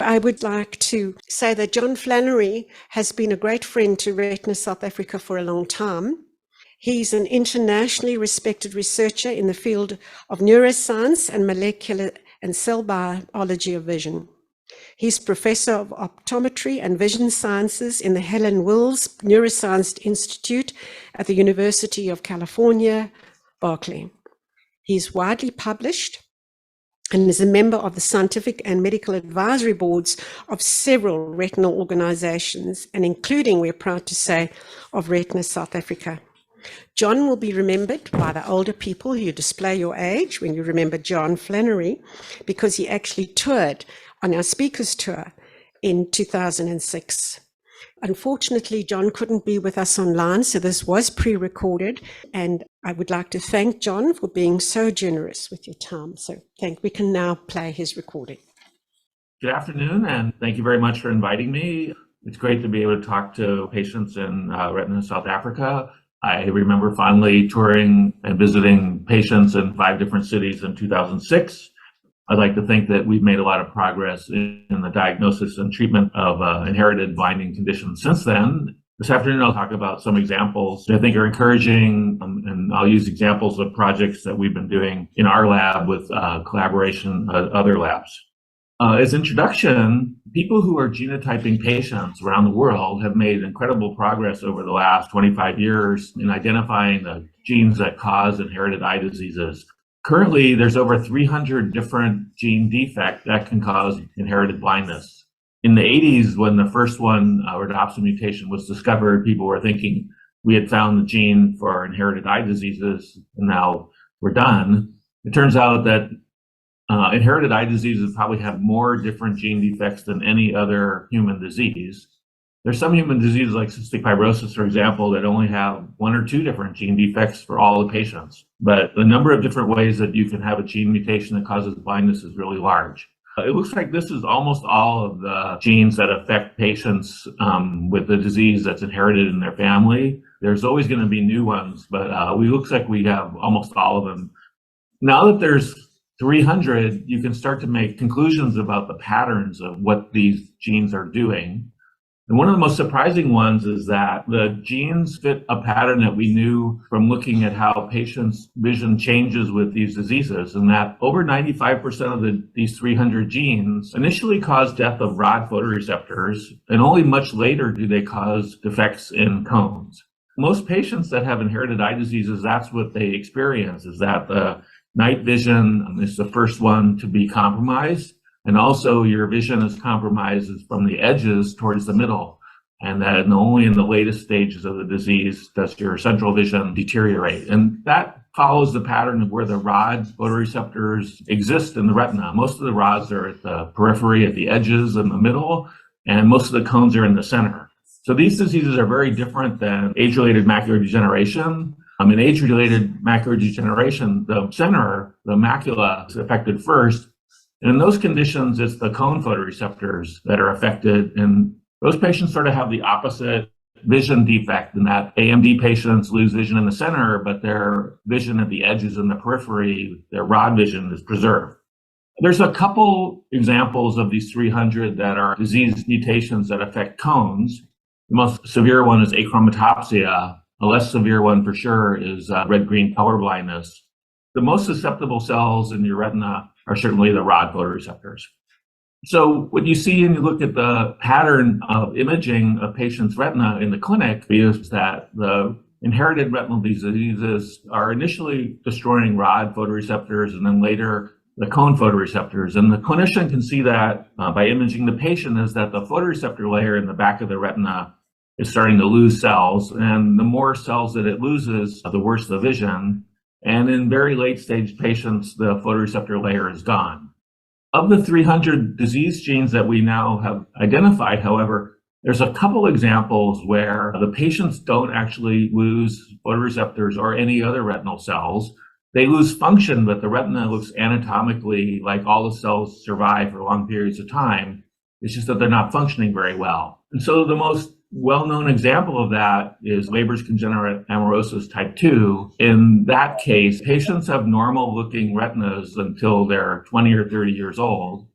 I would like to say that John Flannery has been a great friend to Retina South Africa for a long time. He's an internationally respected researcher in the field of neuroscience and molecular and cell biology of vision. He's Professor of Optometry and Vision Sciences in the Helen Wills Neuroscience Institute at the University of California Berkeley. He's widely published and is a member of the scientific and medical advisory boards of several retinal organizations, and including, we're proud to say, of Retina South Africa. John will be remembered by the older people who display your age when you remember John Flannery, because he actually toured on our speakers tour in 2006. Unfortunately, John couldn't be with us online, so this was pre-recorded, and I would like to thank John for being so generous with your time. So we can now play his recording. Good afternoon, and thank you very much for inviting me. It's great to be able to talk to patients in Retina South Africa. I remember fondly touring and visiting patients in 5 different cities in 2006. I'd like to think that we've made a lot of progress in the diagnosis and treatment of inherited blinding conditions since then. This afternoon, I'll talk about some examples that I think are encouraging, and I'll use examples of projects that we've been doing in our lab with collaboration with other labs. As introduction, people who are genotyping patients around the world have made incredible progress over the last 25 years in identifying the genes that cause inherited eye diseases. Currently, there's over 300 different gene defects that can cause inherited blindness. In the 80s, when the first one, rhodopsin mutation, was discovered, people were thinking we had found the gene for inherited eye diseases, and now we're done. It turns out that inherited eye diseases probably have more different gene defects than any other human disease. There's some human diseases like cystic fibrosis, for example, that only have 1 or 2 different gene defects for all the patients. But the number of different ways that you can have a gene mutation that causes blindness is really large. It looks like this is almost all of the genes that affect patients with the disease that's inherited in their family. There's always going to be new ones, but it looks like we have almost all of them. Now that there's 300, you can start to make conclusions about the patterns of what these genes are doing. And one of the most surprising ones is that the genes fit a pattern that we knew from looking at how patients' vision changes with these diseases, and that over 95% of these 300 genes initially cause death of rod photoreceptors, and only much later do they cause defects in cones. Most patients that have inherited eye diseases, that's what they experience, is that the night vision is the first one to be compromised. And also your vision is compromised from the edges towards the middle. And then only in the latest stages of the disease does your central vision deteriorate. And that follows the pattern of where the rod photoreceptors exist in the retina. Most of the rods are at the periphery, at the edges, in the middle, and most of the cones are in the center. So these diseases are very different than age-related macular degeneration. In age-related macular degeneration, the center, the macula, is affected first. And in those conditions, it's the cone photoreceptors that are affected. And those patients sort of have the opposite vision defect, in that AMD patients lose vision in the center, but their vision at the edges and the periphery, their rod vision, is preserved. There's a couple examples of these 300 that are disease mutations that affect cones. The most severe one is achromatopsia. A less severe one for sure is red-green color blindness. The most susceptible cells in your retina are certainly the rod photoreceptors. So what you see when you look at the pattern of imaging a patient's retina in the clinic is that the inherited retinal diseases are initially destroying rod photoreceptors and then later the cone photoreceptors. And the clinician can see that by imaging the patient, is that the photoreceptor layer in the back of the retina is starting to lose cells. And the more cells that it loses, the worse the vision. And in very late stage patients, the photoreceptor layer is gone. Of the 300 disease genes that we now have identified, however, there's a couple examples where the patients don't actually lose photoreceptors or any other retinal cells. They lose function, but the retina looks anatomically like all the cells survive for long periods of time. It's just that they're not functioning very well. And so the most well-known example of that is Leber's congenital amaurosis type 2. In that case, patients have normal-looking retinas until they're 20 or 30 years old.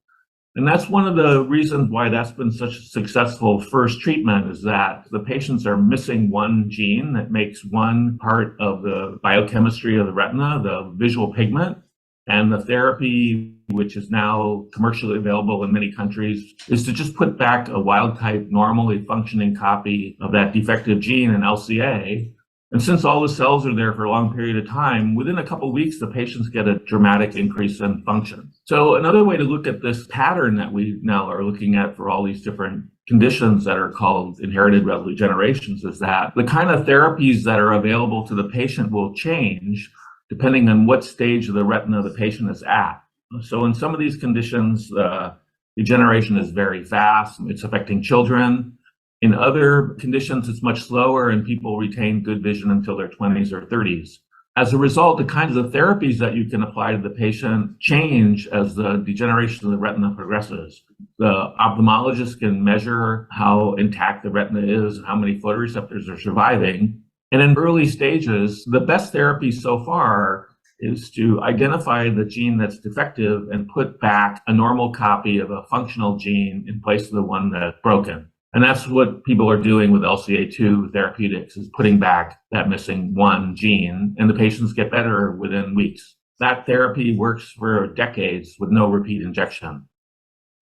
And that's one of the reasons why that's been such a successful first treatment, is that the patients are missing one gene that makes one part of the biochemistry of the retina, the visual pigment. And the therapy, which is now commercially available in many countries, is to just put back a wild type, normally functioning copy of that defective gene in LCA. And since all the cells are there for a long period of time, within a couple of weeks, the patients get a dramatic increase in function. So another way to look at this pattern that we now are looking at for all these different conditions that are called inherited retinal degenerations is that the kind of therapies that are available to the patient will change depending on what stage of the retina the patient is at. So in some of these conditions, degeneration is very fast. It's affecting children. In other conditions, it's much slower and people retain good vision until their 20s or 30s. As a result, the kinds of therapies that you can apply to the patient change as the degeneration of the retina progresses. The ophthalmologist can measure how intact the retina is, how many photoreceptors are surviving. And in early stages, the best therapy so far is to identify the gene that's defective and put back a normal copy of a functional gene in place of the one that's broken. And that's what people are doing with LCA2 therapeutics, is putting back that missing one gene, and the patients get better within weeks. That therapy works for decades with no repeat injection.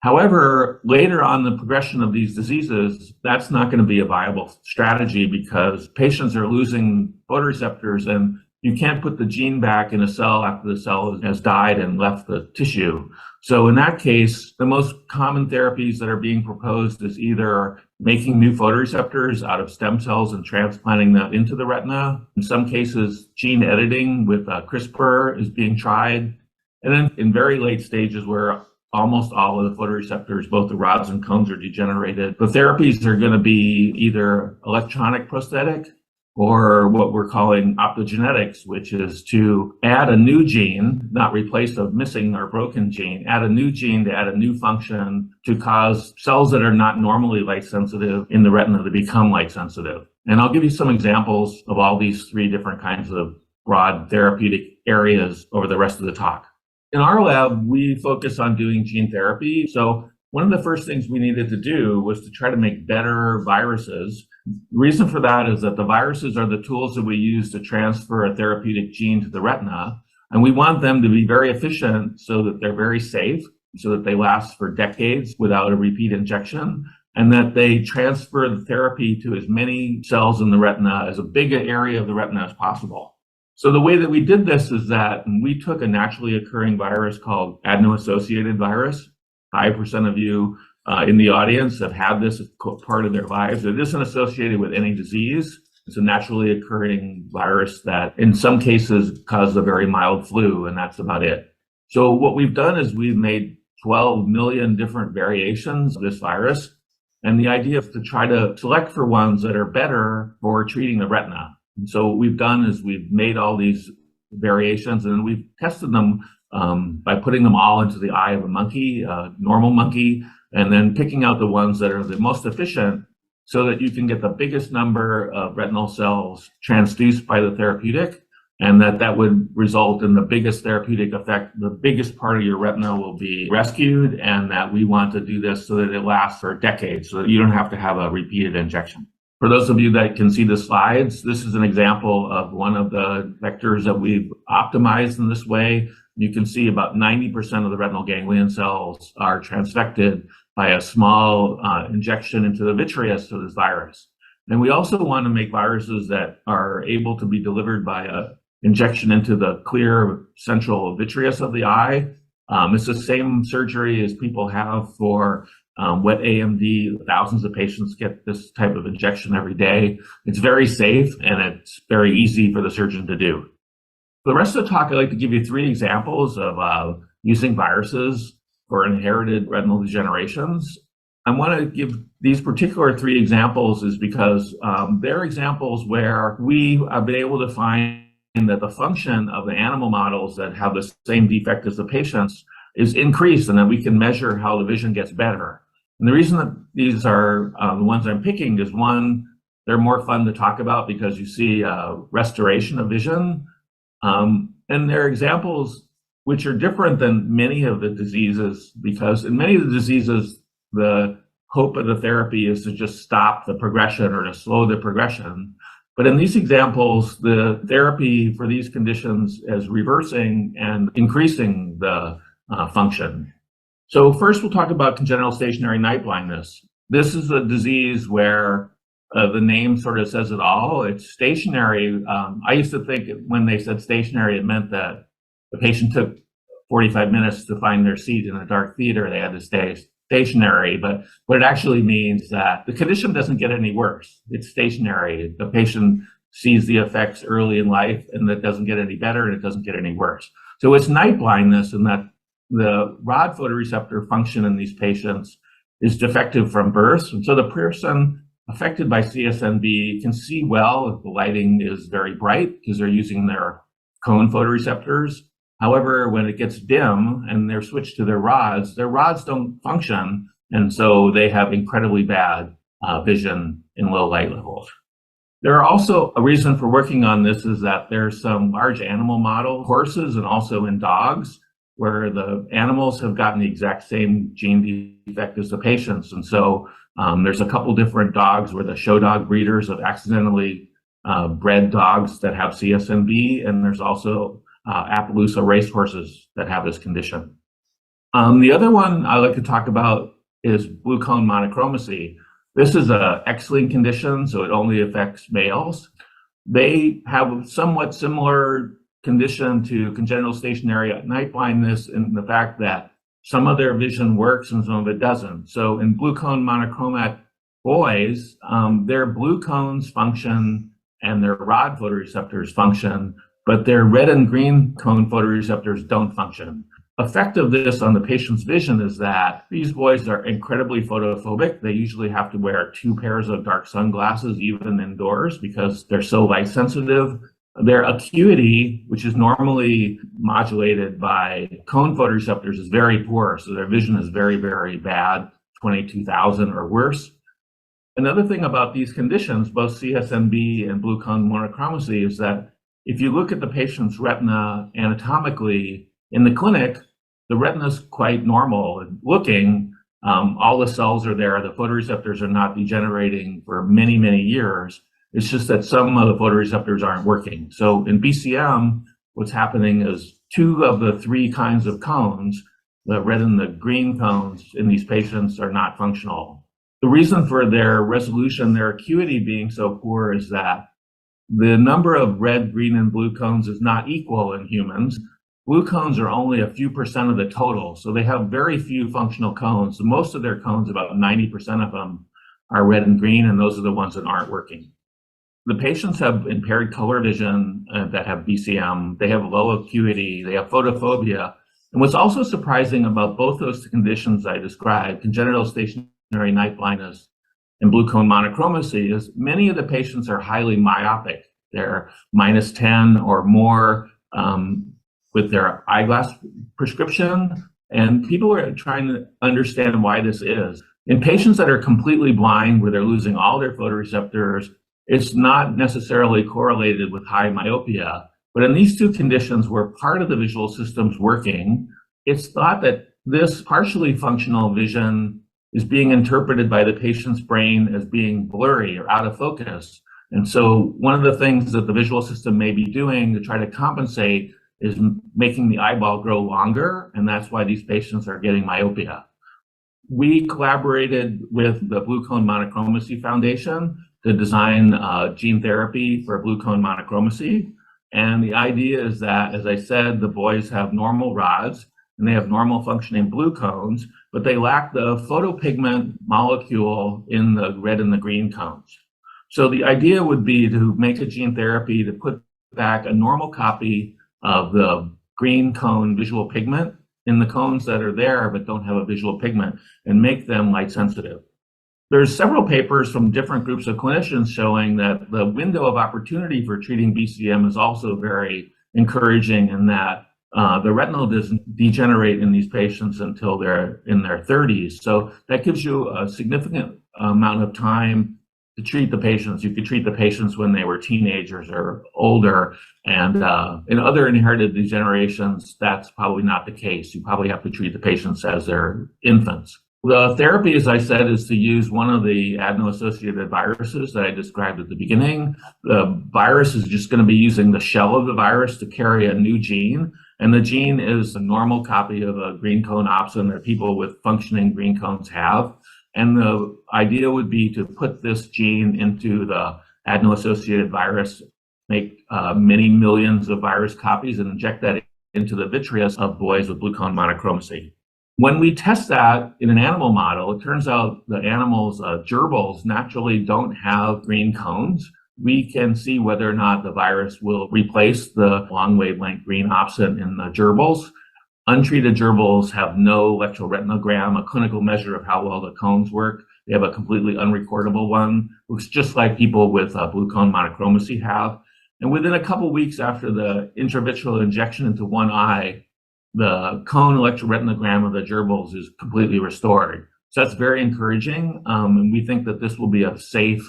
However, later on in the progression of these diseases, that's not going to be a viable strategy because patients are losing photoreceptors and you can't put the gene back in a cell after the cell has died and left the tissue. So in that case, the most common therapies that are being proposed is either making new photoreceptors out of stem cells and transplanting that into the retina. In some cases, gene editing with CRISPR is being tried. And then in very late stages where almost all of the photoreceptors, both the rods and cones, are degenerated, the therapies are going to be either electronic prosthetic or what we're calling optogenetics, which is to add a new gene, not replace a missing or broken gene, add a new gene to add a new function to cause cells that are not normally light sensitive in the retina to become light sensitive. And I'll give you some examples of all these three different kinds of broad therapeutic areas over the rest of the talk. In our lab, we focus on doing gene therapy. So one of the first things we needed to do was to try to make better viruses. The reason for that is that the viruses are the tools that we use to transfer a therapeutic gene to the retina. And we want them to be very efficient so that they're very safe, so that they last for decades without a repeat injection, and that they transfer the therapy to as many cells in the retina, as a big area of the retina as possible. So the way that we did this is that we took a naturally occurring virus called adeno-associated virus. 5% of you in the audience have had this as part of their lives. It isn't associated with any disease. It's a naturally occurring virus that in some cases causes a very mild flu, and that's about it. So what we've done is we've made 12 million different variations of this virus. And the idea is to try to select for ones that are better for treating the retina. And so what we've done is we've made all these variations and we've tested them by putting them all into the eye of a monkey, a normal monkey, and then picking out the ones that are the most efficient so that you can get the biggest number of retinal cells transduced by the therapeutic, and that would result in the biggest therapeutic effect. The biggest part of your retina will be rescued, and that we want to do this so that it lasts for decades, so that you don't have to have a repeated injection. For those of you that can see the slides, this is an example of one of the vectors that we've optimized in this way. You can see about 90% of the retinal ganglion cells are transfected by a small injection into the vitreous of this virus. And we also want to make viruses that are able to be delivered by a injection into the clear central vitreous of the eye. It's the same surgery as people have for wet AMD. Thousands of patients get this type of injection every day. It's very safe and it's very easy for the surgeon to do. For the rest of the talk, I'd like to give you 3 examples of using viruses for inherited retinal degenerations. I want to give these particular 3 examples is because they're examples where we have been able to find that the function of the animal models that have the same defect as the patients is increased, and that we can measure how the vision gets better. And the reason that these are the ones I'm picking is, one, they're more fun to talk about because you see restoration of vision. And they're examples which are different than many of the diseases, because in many of the diseases, the hope of the therapy is to just stop the progression or to slow the progression. But in these examples, the therapy for these conditions is reversing and increasing the function. So first, we'll talk about congenital stationary night blindness. This is a disease where the name sort of says it all. It's stationary. I used to think when they said stationary, it meant that the patient took 45 minutes to find their seat in a dark theater. They had to stay stationary, but what it actually means is that the condition doesn't get any worse. It's stationary. The patient sees the effects early in life, and that doesn't get any better, and it doesn't get any worse. So it's night blindness, in that the rod photoreceptor function in these patients is defective from birth. And so the person affected by CSNB can see well if the lighting is very bright because they're using their cone photoreceptors. However, when it gets dim and they're switched to their rods don't function. And so they have incredibly bad vision in low light levels. There are also, a reason for working on this is that there's some large animal model, horses and also in dogs, where the animals have gotten the exact same gene defect as the patients. And so there's a couple different dogs where the show dog breeders have accidentally bred dogs that have CSNB, and there's also Appaloosa racehorses that have this condition. The other one I like to talk about is blue cone monochromacy. This is an X-linked condition, so it only affects males. They have a somewhat similar condition to congenital stationary night blindness in the fact that some of their vision works and some of it doesn't. So in blue cone monochromatic boys, their blue cones function and their rod photoreceptors function, but their red and green cone photoreceptors don't function. Effect of this on the patient's vision is that these boys are incredibly photophobic. They usually have to wear 2 pairs of dark sunglasses, even indoors, because they're so light sensitive. Their acuity, which is normally modulated by cone photoreceptors, is very poor. So their vision is very, very bad, 22,000 or worse. Another thing about these conditions, both CSNB and blue cone monochromacy, is that if you look at the patient's retina anatomically in the clinic, the retina is quite normal looking. All the cells are there. The photoreceptors are not degenerating for many, many years. It's just that some of the photoreceptors aren't working. So in BCM, what's happening is 2 of the 3 kinds of cones, the red and the green cones in these patients, are not functional. The reason for their resolution, their acuity being so poor, is that the number of red, green, and blue cones is not equal in humans. Blue cones are only a few percent of the total, so they have very few functional cones. So most of their cones, about 90% of them, are red and green, and those are the ones that aren't working. The patients have impaired color vision that have BCM. They have low acuity. They have photophobia. And what's also surprising about both those conditions I described, congenital stationary night blindness and blue cone monochromacy, is many of the patients are highly myopic. They're -10 or more with their eyeglass prescription. And people are trying to understand why this is. In patients that are completely blind, where they're losing all their photoreceptors, it's not necessarily correlated with high myopia. But in these 2 conditions where part of the visual system's working, it's thought that this partially functional vision is being interpreted by the patient's brain as being blurry or out of focus. And so one of the things that the visual system may be doing to try to compensate is making the eyeball grow longer, and that's why these patients are getting myopia. We collaborated with the Blue Cone Monochromacy Foundation to design gene therapy for blue cone monochromacy. And the idea is that, as I said, the boys have normal rods and they have normal functioning blue cones, but they lack the photopigment molecule in the red and the green cones. So the idea would be to make a gene therapy to put back a normal copy of the green cone visual pigment in the cones that are there but don't have a visual pigment, and make them light sensitive. There's several papers from different groups of clinicians showing that the window of opportunity for treating BCM is also very encouraging, in that the retinal doesn't degenerate in these patients until they're in their 30s. So that gives you a significant amount of time to treat the patients. You could treat the patients when they were teenagers or older. And in other inherited degenerations, that's probably not the case. You probably have to treat the patients as they're infants. The therapy, as I said, is to use one of the adeno-associated viruses that I described at the beginning. The virus is just going to be using the shell of the virus to carry a new gene. And the gene is a normal copy of a green cone opsin that people with functioning green cones have. And the idea would be to put this gene into the adeno-associated virus, make many millions of virus copies, and inject that into the vitreous of boys with blue cone monochromacy. When we test that in an animal model, it turns out the animals, gerbils, naturally don't have green cones. We can see whether or not the virus will replace the long wavelength green opsin in the gerbils. Untreated gerbils have no electroretinogram, a clinical measure of how well the cones work. They have a completely unrecordable one. Looks just like people with blue cone monochromacy have. And within a couple weeks after the intravitreal injection into one eye, the cone electroretinogram of the gerbils is completely restored. So that's very encouraging. And we think that this will be a safe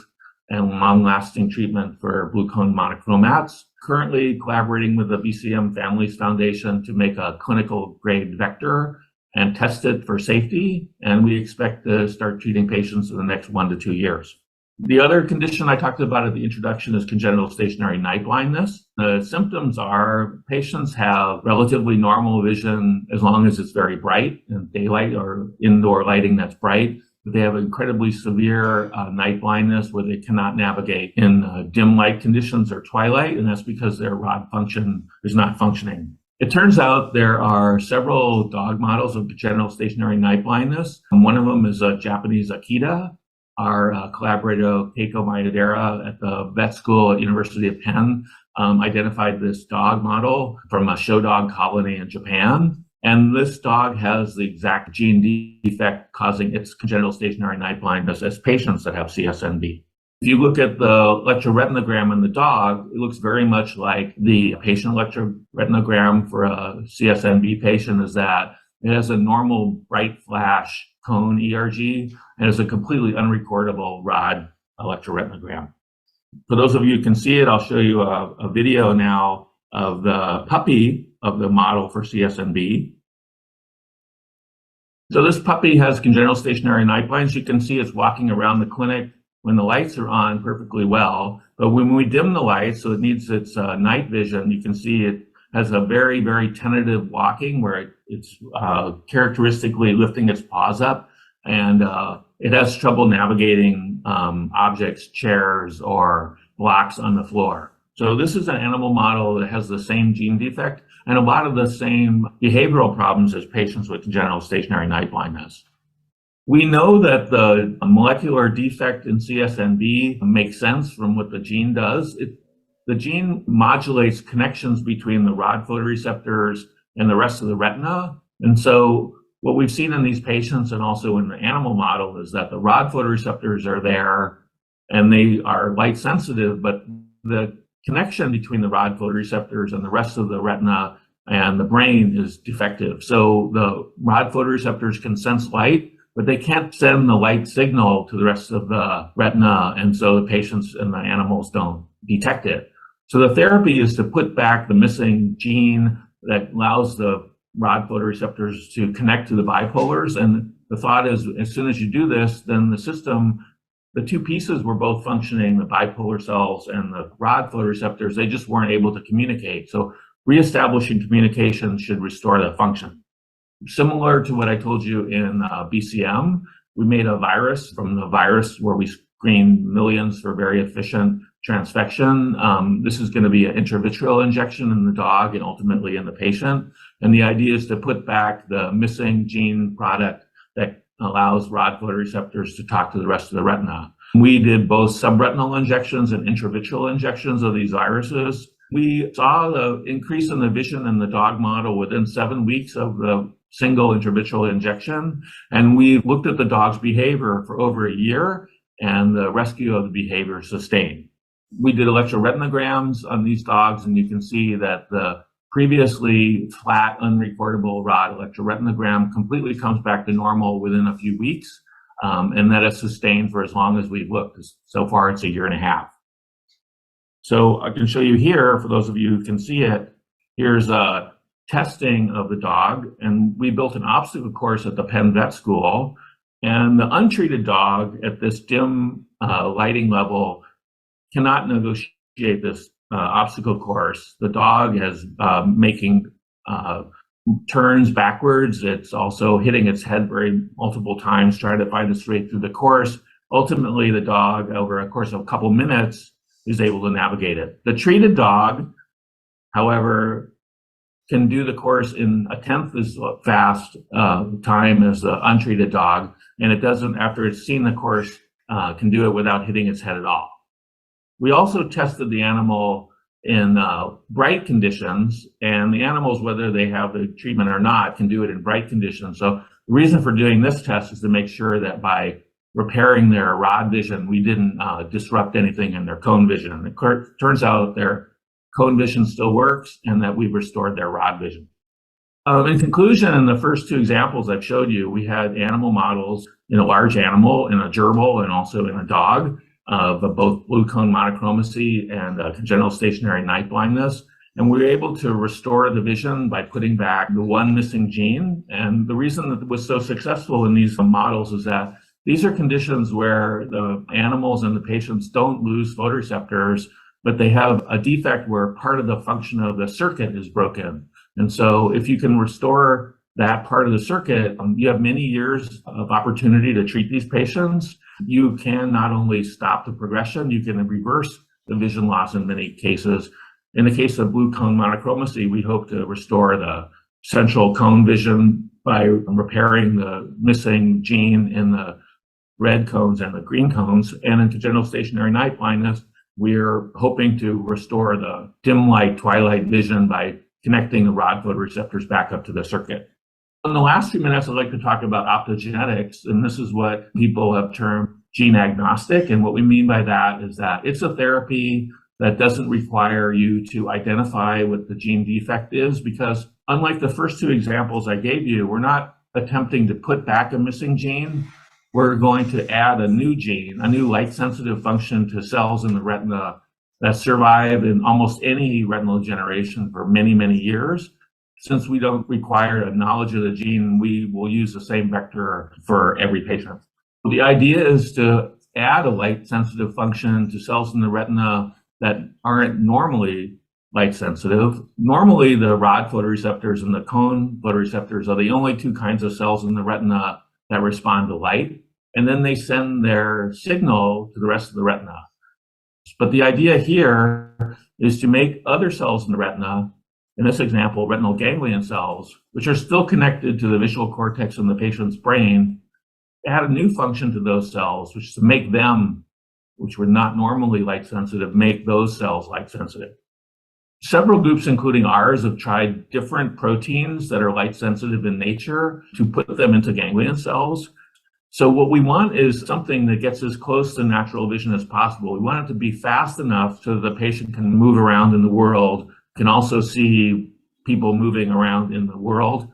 and long-lasting treatment for blue cone monochromats. Currently collaborating with the BCM Families Foundation to make a clinical grade vector and test it for safety. And we expect to start treating patients in the next 1 to 2 years. The other condition I talked about at the introduction is congenital stationary night blindness. The symptoms are patients have relatively normal vision as long as it's very bright in daylight or indoor lighting that's bright. But they have incredibly severe night blindness where they cannot navigate in dim light conditions or twilight, and that's because their rod function is not functioning. It turns out there are several dog models of congenital stationary night blindness. And one of them is a Japanese Akita. Our collaborator, Keiko Maedera at the vet school at University of Penn, identified this dog model from a show dog colony in Japan. And this dog has the exact gene defect causing its congenital stationary night blindness as patients that have CSNB. If you look at the electroretinogram in the dog, it looks very much like the patient electroretinogram for a CSNB patient, is that it has a normal bright flash cone ERG and is a completely unrecordable rod electroretinogram. For those of you who can see it, I'll show you a video now of the puppy of the model for CSNB. So this puppy has congenital stationary night blindness. You can see it's walking around the clinic when the lights are on perfectly well. But when we dim the lights, so it needs its night vision, you can see it has a very, very tentative walking where it's characteristically lifting its paws up, and it has trouble navigating objects, chairs, or blocks on the floor. So this is an animal model that has the same gene defect and a lot of the same behavioral problems as patients with congenital stationary night blindness. We know that the molecular defect in CSNB makes sense from what the gene does. The gene modulates connections between the rod photoreceptors and the rest of the retina. And so what we've seen in these patients and also in the animal model is that the rod photoreceptors are there and they are light sensitive, but the connection between the rod photoreceptors and the rest of the retina and the brain is defective. So the rod photoreceptors can sense light, but they can't send the light signal to the rest of the retina. And so the patients and the animals don't detect it. So the therapy is to put back the missing gene that allows the rod photoreceptors to connect to the bipolars. And the thought is, as soon as you do this, then the system, the two pieces were both functioning, the bipolar cells and the rod photoreceptors, they just weren't able to communicate. So reestablishing communication should restore the function. Similar to what I told you in BCM, we made a virus from the virus where we screened millions for very efficient transfection. This is going to be an intravitreal injection in the dog and ultimately in the patient. And the idea is to put back the missing gene product that allows rod photoreceptors to talk to the rest of the retina. We did both subretinal injections and intravitreal injections of these viruses. We saw the increase in the vision in the dog model within 7 weeks of the single intravitreal injection. And we looked at the dog's behavior for over a year, and the rescue of the behavior sustained. We did electroretinograms on these dogs, and you can see that the previously flat, unrecordable rod electroretinogram completely comes back to normal within a few weeks. and that is sustained for as long as we've looked. So far, it's 1.5 years. So I can show you here, for those of you who can see it, here's a testing of the dog, and we built an obstacle course at the Penn Vet School, and the untreated dog at this dim lighting level cannot negotiate this obstacle course. The dog is making turns backwards. It's also hitting its head multiple times, trying to find its way through the course. Ultimately, the dog, over a course of a couple minutes, is able to navigate it. The treated dog, however, can do the course in 1/10 as fast time as the untreated dog, and it doesn't, after it's seen the course, can do it without hitting its head at all. We also tested the animal in bright conditions, and the animals, whether they have the treatment or not, can do it in bright conditions. So the reason for doing this test is to make sure that by repairing their rod vision, we didn't disrupt anything in their cone vision. And it turns out their cone vision still works and that we've restored their rod vision. In conclusion, in the first 2 examples I've showed you, we had animal models in a large animal, in a gerbil, and also in a dog, of both blue cone monochromacy and congenital stationary night blindness. And we were able to restore the vision by putting back the one missing gene. And the reason that it was so successful in these models is that these are conditions where the animals and the patients don't lose photoreceptors, but they have a defect where part of the function of the circuit is broken. And so if you can restore that part of the circuit, you have many years of opportunity to treat these patients. You can not only stop the progression, you can reverse the vision loss in many cases. In the case of blue cone monochromacy, we hope to restore the central cone vision by repairing the missing gene in the red cones and the green cones. And in congenital stationary night blindness, we're hoping to restore the dim light twilight vision by connecting the rod photoreceptors back up to the circuit. In the last few minutes, I'd like to talk about optogenetics, and this is what people have termed gene agnostic. And what we mean by that is that it's a therapy that doesn't require you to identify what the gene defect is, because unlike the first 2 examples I gave you, we're not attempting to put back a missing gene. We're going to add a new gene, a new light-sensitive function to cells in the retina that survive in almost any retinal degeneration for many, many years. Since we don't require a knowledge of the gene, we will use the same vector for every patient. The idea is to add a light-sensitive function to cells in the retina that aren't normally light-sensitive. Normally, the rod photoreceptors and the cone photoreceptors are the only 2 kinds of cells in the retina that respond to light, and then they send their signal to the rest of the retina. But the idea here is to make other cells in the retina, in this example, retinal ganglion cells, which are still connected to the visual cortex in the patient's brain, add a new function to those cells, which is to make them, which were not normally light sensitive, make those cells light sensitive. Several groups, including ours, have tried different proteins that are light sensitive in nature to put them into ganglion cells. So what we want is something that gets as close to natural vision as possible. We want it to be fast enough so the patient can move around in the world, can also see people moving around in the world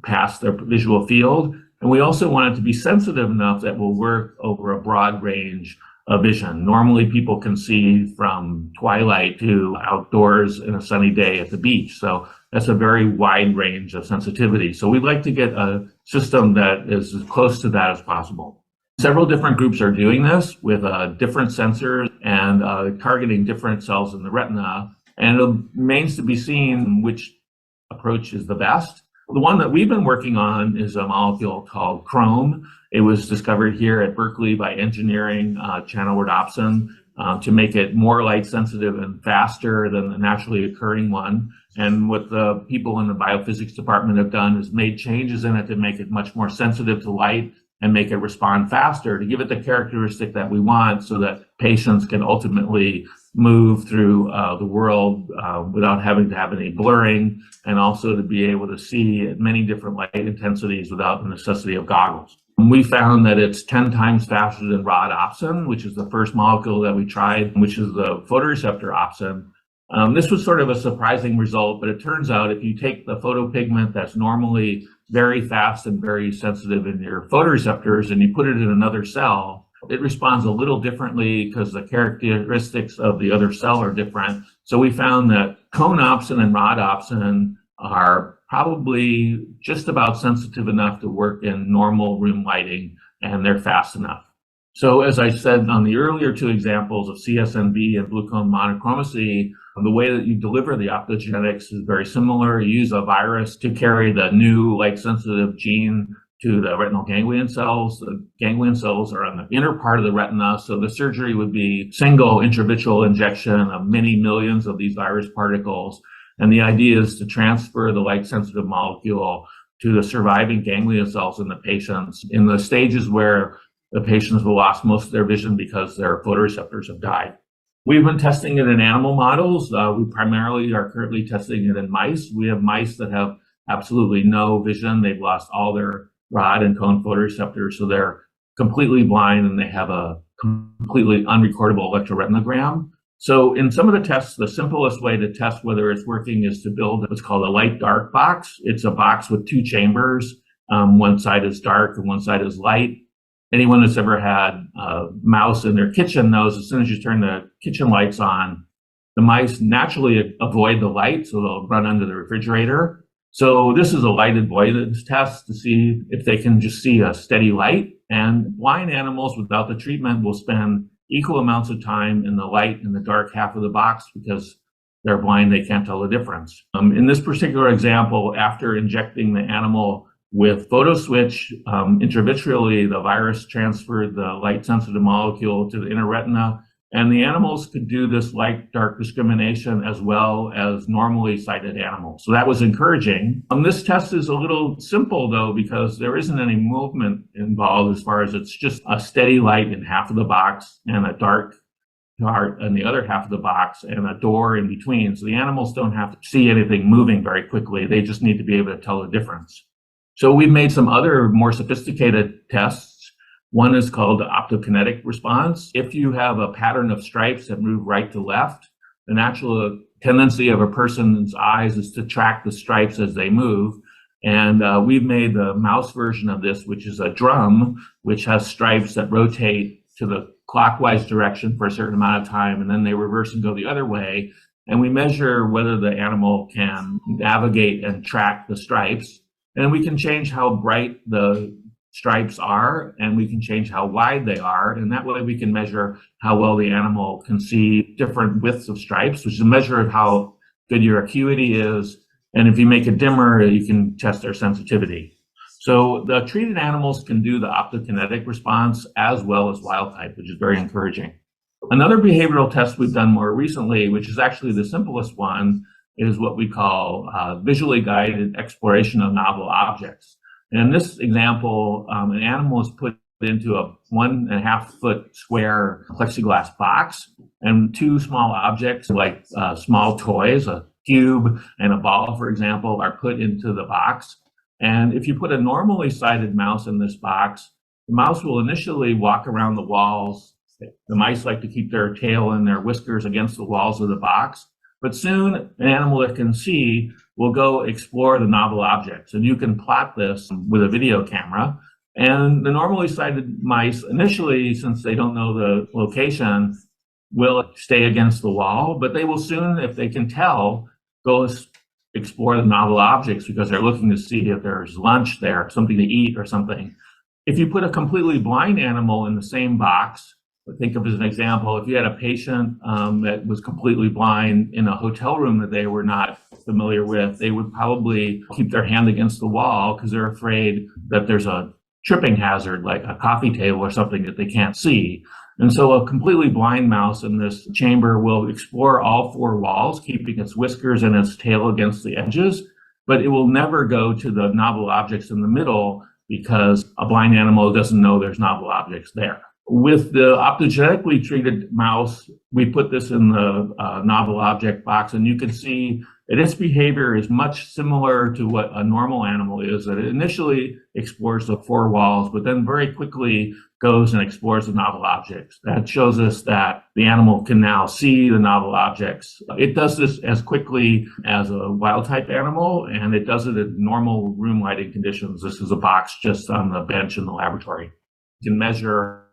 past their visual field. And we also want it to be sensitive enough that will work over a broad range of vision. Normally people can see from twilight to outdoors in a sunny day at the beach. So that's a very wide range of sensitivity. So we'd like to get a system that is as close to that as possible. Several different groups are doing this with different sensors and targeting different cells in the retina. And it remains to be seen which approach is the best. The one that we've been working on is a molecule called Chrome. It was discovered here at Berkeley by engineering channel rhodopsin to make it more light sensitive and faster than the naturally occurring one. And what the people in the biophysics department have done is made changes in it to make it much more sensitive to light and make it respond faster, to give it the characteristic that we want so that patients can ultimately move through the world without having to have any blurring, and also to be able to see at many different light intensities without the necessity of goggles. And we found that it's 10 times faster than rhodopsin, which is the first molecule that we tried, which is the photoreceptor opsin. This was sort of a surprising result, but it turns out if you take the photopigment that's normally very fast and very sensitive in your photoreceptors, and you put it in another cell, it responds a little differently because the characteristics of the other cell are different. So we found that cone-opsin and rhodopsin are probably just about sensitive enough to work in normal room lighting, and they're fast enough. So as I said on the earlier two examples of CSNB and blue cone monochromacy, the way that you deliver the optogenetics is very similar. You use a virus to carry the new light-sensitive gene to the retinal ganglion cells. The ganglion cells are on the inner part of the retina, so the surgery would be single intravitreal injection of many millions of these virus particles. And the idea is to transfer the light-sensitive molecule to the surviving ganglion cells in the patients in the stages where the patients will lost most of their vision because their photoreceptors have died. We've been testing it in animal models. We primarily are currently testing it in mice. We have mice that have absolutely no vision. They've lost all their rod and cone photoreceptors, so they're completely blind and they have a completely unrecordable electroretinogram. So in some of the tests, the simplest way to test whether it's working is to build what's called a light-dark box. It's a box with two chambers. One side is dark and one side is light. Anyone that's ever had a mouse in their kitchen knows as soon as you turn the kitchen lights on, the mice naturally avoid the light, so they'll run under the refrigerator. So this is a light avoidance test to see if they can just see a steady light. And blind animals without the treatment will spend equal amounts of time in the light in the dark half of the box because they're blind, they can't tell the difference. In this particular example, after injecting the animal with photoswitch intravitreally, the virus transferred the light-sensitive molecule to the inner retina, and the animals could do this light-dark discrimination as well as normally sighted animals. So that was encouraging. This test is a little simple, though, because there isn't any movement involved as far as it's just a steady light in half of the box and a dark part in the other half of the box and a door in between. So the animals don't have to see anything moving very quickly. They just need to be able to tell the difference. So we've made some other more sophisticated tests. One is called the optokinetic response. If you have a pattern of stripes that move right to left, the natural tendency of a person's eyes is to track the stripes as they move. And we've made the mouse version of this, which is a drum, which has stripes that rotate to the clockwise direction for a certain amount of time, and then they reverse and go the other way. And we measure whether the animal can navigate and track the stripes. And we can change how bright the stripes are, and we can change how wide they are. And that way we can measure how well the animal can see different widths of stripes, which is a measure of how good your acuity is. And if you make it dimmer, you can test their sensitivity. So the treated animals can do the optokinetic response as well as wild type, which is very encouraging. Another behavioral test we've done more recently, which is actually the simplest one, is what we call visually guided exploration of novel objects. And in this example, an animal is put into a 1.5 foot square plexiglass box, and two small objects like small toys, a cube and a ball, for example, are put into the box. And if you put a normally sighted mouse in this box, the mouse will initially walk around the walls. The mice like to keep their tail and their whiskers against the walls of the box. But soon, an animal that can see will go explore the novel objects. And you can plot this with a video camera. And the normally sighted mice, initially, since they don't know the location, will stay against the wall. But they will soon, if they can tell, go explore the novel objects because they're looking to see if there's lunch there, something to eat or something. If you put a completely blind animal in the same box, think of as an example, if you had a patient that was completely blind in a hotel room that they were not familiar with, they would probably keep their hand against the wall because they're afraid that there's a tripping hazard like a coffee table or something that they can't see. And so a completely blind mouse in this chamber will explore all four walls, keeping its whiskers and its tail against the edges, but it will never go to the novel objects in the middle because a blind animal doesn't know there's novel objects there. With the optogenetically treated mouse, we put this in the novel object box, and you can see And its behavior is much similar to what a normal animal is, that it initially explores the four walls, but then very quickly goes and explores the novel objects. That shows us that the animal can now see the novel objects. It does this as quickly as a wild type animal, and it does it in normal room lighting conditions. This is a box just on the bench in the laboratory. You can measure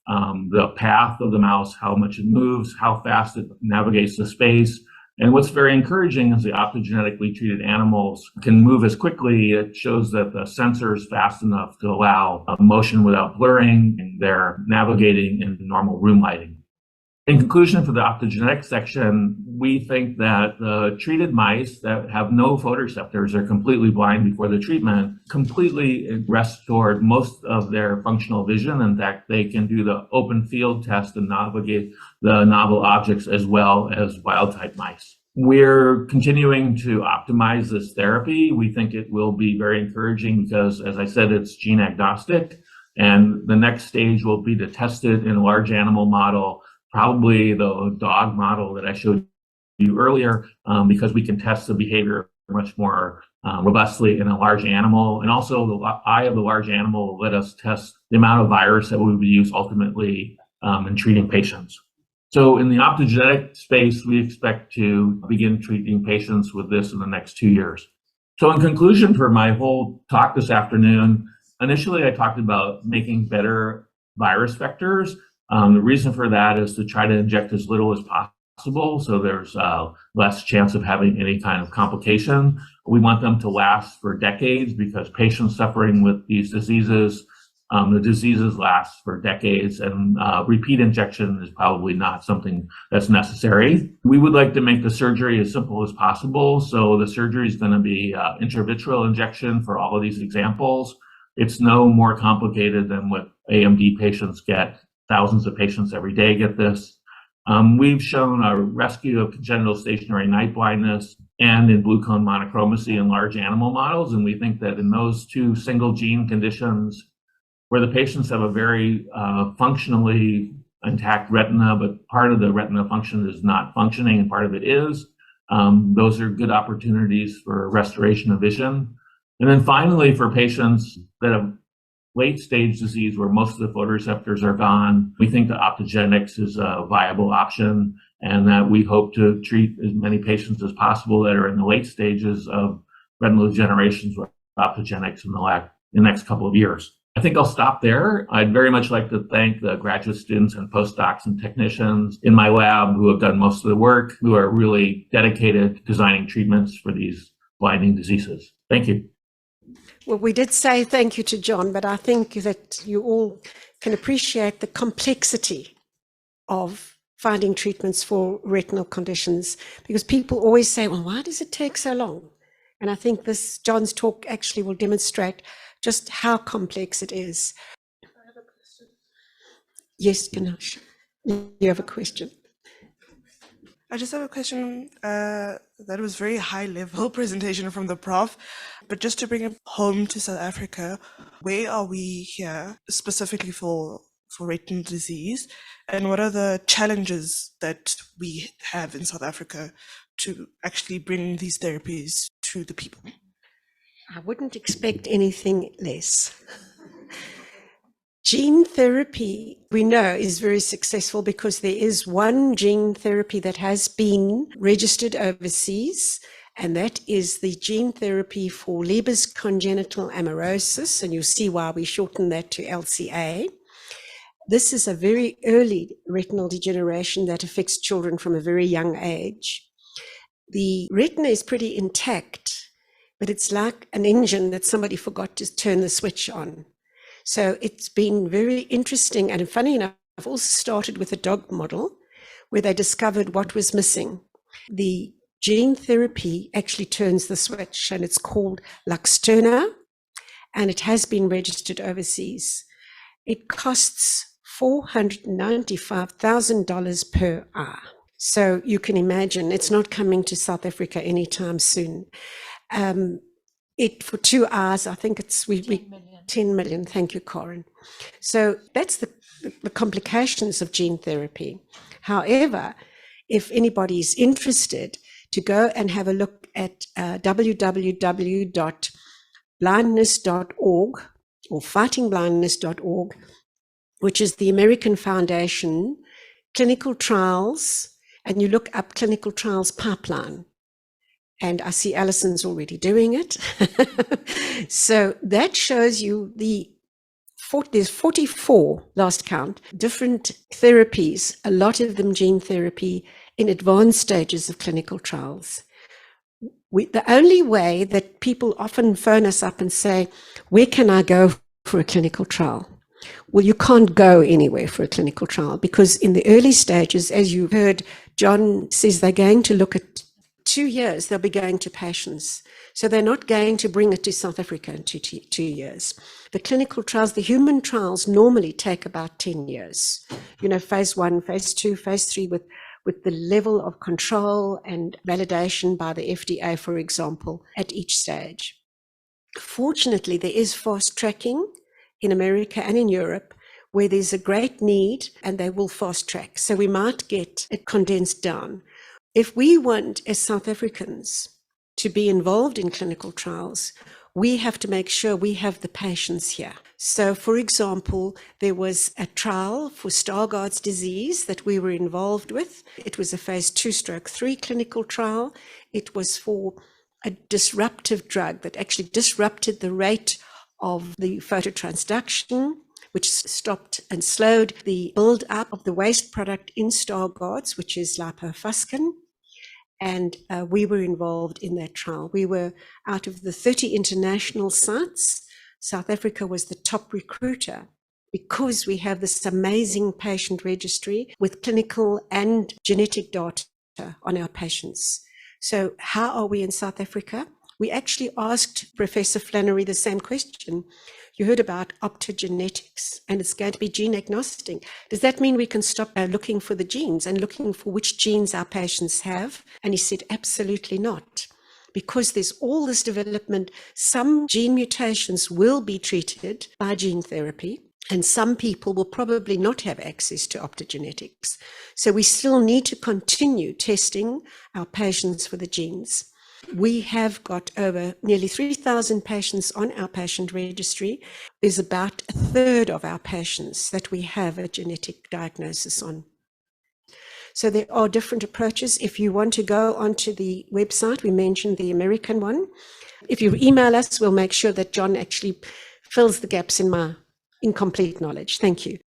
the path of the mouse, how much it moves, how fast it navigates the space. And what's very encouraging is the optogenetically treated animals can move as quickly. It shows that the sensor is fast enough to allow motion without blurring, and they're navigating in normal room lighting. In conclusion, for the optogenetic section, we think that the treated mice that have no photoreceptors are completely blind before the treatment, completely restored most of their functional vision. In fact, they can do the open field test and navigate the novel objects as well as wild type mice. We're continuing to optimize this therapy. We think it will be very encouraging because, as I said, it's gene agnostic. And the next stage will be to test it in a large animal model, probably the dog model that I showed you earlier, because we can test the behavior much more robustly in a large animal. And also the eye of the large animal will let us test the amount of virus that we would use ultimately in treating patients. So in the optogenetic space, we expect to begin treating patients with this in the next 2 years. So in conclusion for my whole talk this afternoon, initially I talked about making better virus vectors. The reason for that is to try to inject as little as possible, so there's less chance of having any kind of complication. We want them to last for decades because patients suffering with these diseases, the diseases last for decades, and repeat injection is probably not something that's necessary. We would like to make the surgery as simple as possible, so the surgery is going to be intravitreal injection for all of these examples. It's no more complicated than what AMD patients get. Thousands of patients every day get this. We've shown a rescue of congenital stationary night blindness and in blue cone monochromacy in large animal models. And we think that in those two single gene conditions where the patients have a very functionally intact retina, but part of the retina function is not functioning and part of it is, those are good opportunities for restoration of vision. And then finally, for patients that have late stage disease where most of the photoreceptors are gone, we think that optogenics is a viable option, and that we hope to treat as many patients as possible that are in the late stages of retinal degenerations with optogenics in the next couple of years. I think I'll stop there. I'd very much like to thank the graduate students and postdocs and technicians in my lab who have done most of the work, who are really dedicated to designing treatments for these blinding diseases. Thank you. Well, we did say thank you to John, but I think that you all can appreciate the complexity of finding treatments for retinal conditions, because people always say, well, why does it take so long? And I think John's talk actually will demonstrate just how complex it is. I have a question. Yes, Ganesh, you have a question. I just have a question. That was very high level presentation from the Prof. But just to bring it home to South Africa, where are we here specifically for retinal disease? And what are the challenges that we have in South Africa to actually bring these therapies to the people? I wouldn't expect anything less. Gene therapy, we know, is very successful because there is one gene therapy that has been registered overseas, and that is the gene therapy for Leber's congenital amaurosis, and you'll see why we shorten that to LCA. This is a very early retinal degeneration that affects children from a very young age. The retina is pretty intact, but it's like an engine that somebody forgot to turn the switch on. So it's been very interesting, and funny enough, I've also started with a dog model where they discovered what was missing. The gene therapy actually turns the switch, and it's called Luxturna, and it has been registered overseas. It costs $495,000 per eye. So you can imagine it's not coming to South Africa anytime soon. For 2 hours, I think it's 10 million. Thank you, Corin. So that's the complications of gene therapy. However, if anybody is interested to go and have a look at www.blindness.org or fightingblindness.org, which is the American Foundation clinical trials, and you look up clinical trials pipeline. And I see Alison's already doing it. So that shows you there's 44, last count, different therapies, a lot of them gene therapy, in advanced stages of clinical trials. The only way that people often phone us up and say, where can I go for a clinical trial? Well, you can't go anywhere for a clinical trial, because in the early stages, as you heard, John says they're going to look at 2 years, they'll be going to patients. So they're not going to bring it to South Africa in 2 years. The clinical trials, the human trials, normally take about 10 years. Phase 1, phase 2, phase 3, with the level of control and validation by the FDA, for example, at each stage. Fortunately, there is fast tracking in America and in Europe, where there's a great need, and they will fast track. So we might get it condensed down. If we want, as South Africans, to be involved in clinical trials, we have to make sure we have the patients here. So, for example, there was a trial for Stargardt's disease that we were involved with. It was a phase 2/3 clinical trial. It was for a disruptive drug that actually disrupted the rate of the phototransduction, which stopped and slowed the build-up of the waste product in Stargardt's, which is lipofuscin. And we were involved in that trial. We were, out of the 30 international sites, South Africa was the top recruiter, because we have this amazing patient registry with clinical and genetic data on our patients. So how are we in South Africa? We actually asked Professor Flannery the same question. You heard about optogenetics, and it's going to be gene agnostic. Does that mean we can stop looking for the genes and looking for which genes our patients have? And he said, absolutely not. Because there's all this development, some gene mutations will be treated by gene therapy, and some people will probably not have access to optogenetics. So we still need to continue testing our patients for the genes. We have got over nearly 3,000 patients on our patient registry. There's about a third of our patients that we have a genetic diagnosis on. So there are different approaches. If you want to go onto the website, we mentioned the American one. If you email us, we'll make sure that John actually fills the gaps in my incomplete knowledge. Thank you.